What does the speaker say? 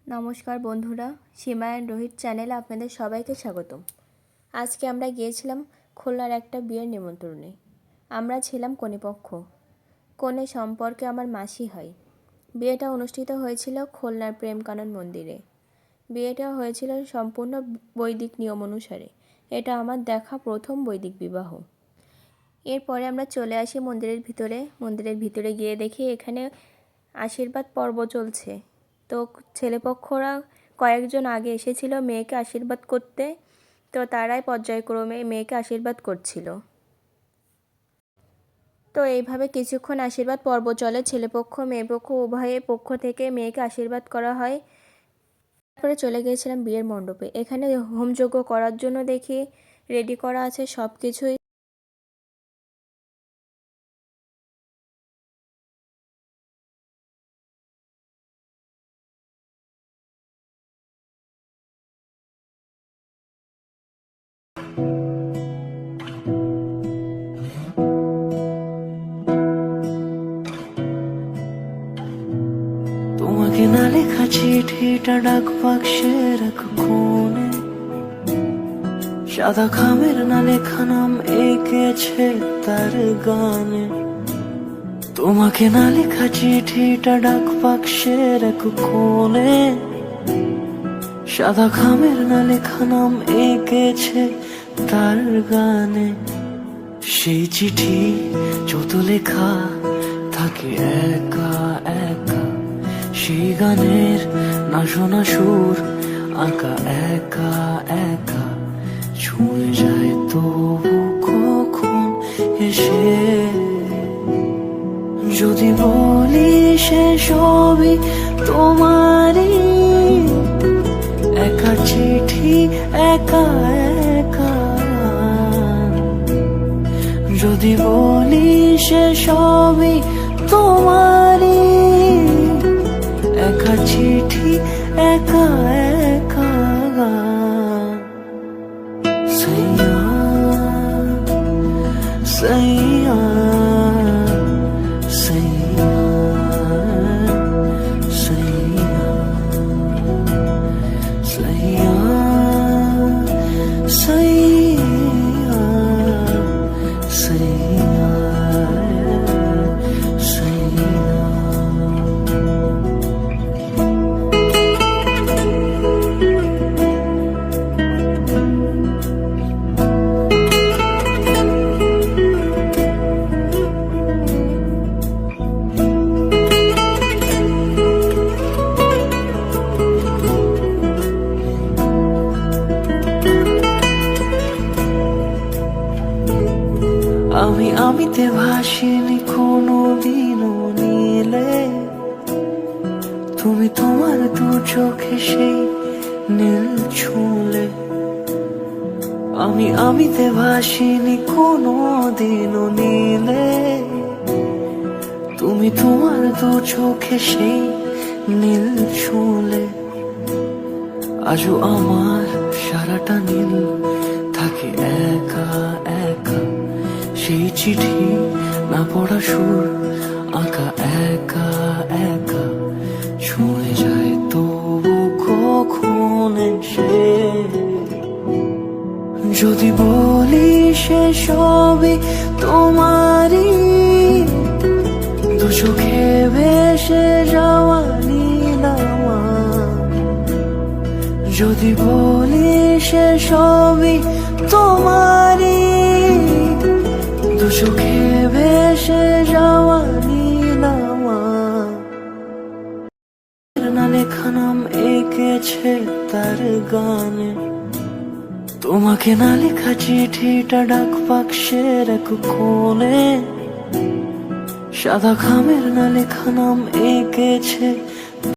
নমস্কার বন্ধুরা, সীমা অ্যান্ড রোহিত চ্যানেলে আপনাদের সবাইকে স্বাগতম। আজকে আমরা গিয়েছিলাম খুলনার একটা বিয়ের নিমন্ত্রণে। আমরা ছিলাম কনেপক্ষ। কনে সম্পর্কে আমার মাসি হয়। বিয়েটা অনুষ্ঠিত হয়েছিল খুলনার প্রেমকানন মন্দিরে। বিয়েটা হয়েছিল সম্পূর্ণ বৈদিক নিয়ম অনুসারে। এটা আমার দেখা প্রথম বৈদিক বিবাহ। এরপরে আমরা চলে আসি মন্দিরের ভিতরে। মন্দিরের ভিতরে গিয়ে দেখি এখানে আশীর্বাদ পর্ব চলছে। তো ছেলেপক্ষরা কয়েকজন আগে এসেছিল মেয়েকে আশীর্বাদ করতে, তো তারাই পর্যায়ক্রমে মেয়েকে আশীর্বাদ করছিল। তো এইভাবে কিছুক্ষণ আশীর্বাদ পর্ব চলে, ছেলেপক্ষ মেয়েপক্ষ উভয়ের পক্ষ থেকে মেয়েকে আশীর্বাদ করা হয়। তারপরে চলে গিয়েছিলাম বিয়ের মণ্ডপে। এখানে হোমযজ্ঞ করার জন্য দেখি রেডি করা আছে সব কিছুই। তোমাকে না লেখা চিঠিটা ডাক বাক্সের এক কোণে, সাদা খামের না লেখা নাম এঁকেছে তার গানে। তোমাকে না লেখা চিঠিটা ডাক বাক্সের এক কোণে, সাদা খামের না লেখা নাম এঁকেছে তার গানে। সেই চিঠি যত লেখা থাকে একা একা, সেই গানের না শোনা সুর আঁকা একা একা, ছুঁয়ে যায় তবু কখন এসে। যদি বলি সে সবই তোমারই, একা চিঠি একা একা। যদি বলি সে সবই তোমারই, একা চিঠি একা একা। সাইয়া সাইয়া সাইয়া সাইয়া সাইয়া সাইয়া সাইয়া সাইয়া। আমিতে ভাসিনি কোনো দিনও নীলে, তুমি তোমার দু চোখে সেই নীল ছুঁলে। আমিতে ভাসিনি কোনো দিনও নীলে, তুমি তোমার দু চোখে সেই নীল ছুঁলে। আজও আমার সারাটা নীল থাকে একা একা, সেই চিঠি না পড়া সুর আঁকা একা একা, ছুঁয়ে যায় তবু কখন এসে। যদি বলি সে সবই তোমারই, দু চোখে ভেসে যাওয়া নীলামা। যদি বলি সে সবই তোমারই, দু চোখে ভেসে যাওয়া নীলামা। না লেখা নাম এঁকেছে তার গানে। তোমাকে না লেখা চিঠিটা ডাক বাক্সের এক কোণে, সাদা খামের না লেখা নাম এঁকেছে